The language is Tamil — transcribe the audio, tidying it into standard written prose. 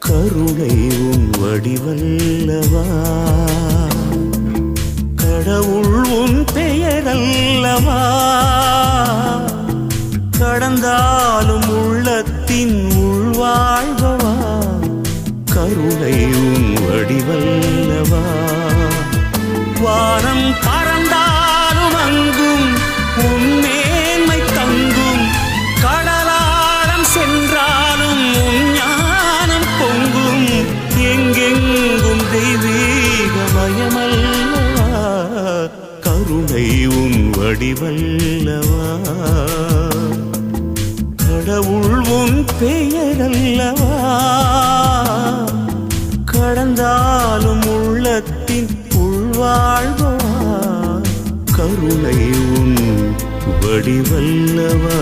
கருணை உன் வடிவல்லவா, கடவுள் உன் பெயரல்லவா, கடந்தாலும் உள்ளத்தின் உள்வாழ்வவா, கருணை உன் வடிவல்லவா. வானம் பறந்தாலும் அங்கும் உன் மேன்மை தங்கும், கடலாடம் சென்றாலும் உன் ஞானம் பொங்கும், எங்கெங்கும் தெய்வீகமயமல்லவா, கருணை உன் வடிவல்லவா, கடவுள் உன் பெயரல்லவா, கடந்தாலும் உள்ளத்தின் உள்வாழ்வா, கருணை உன் வடிவல்லவா.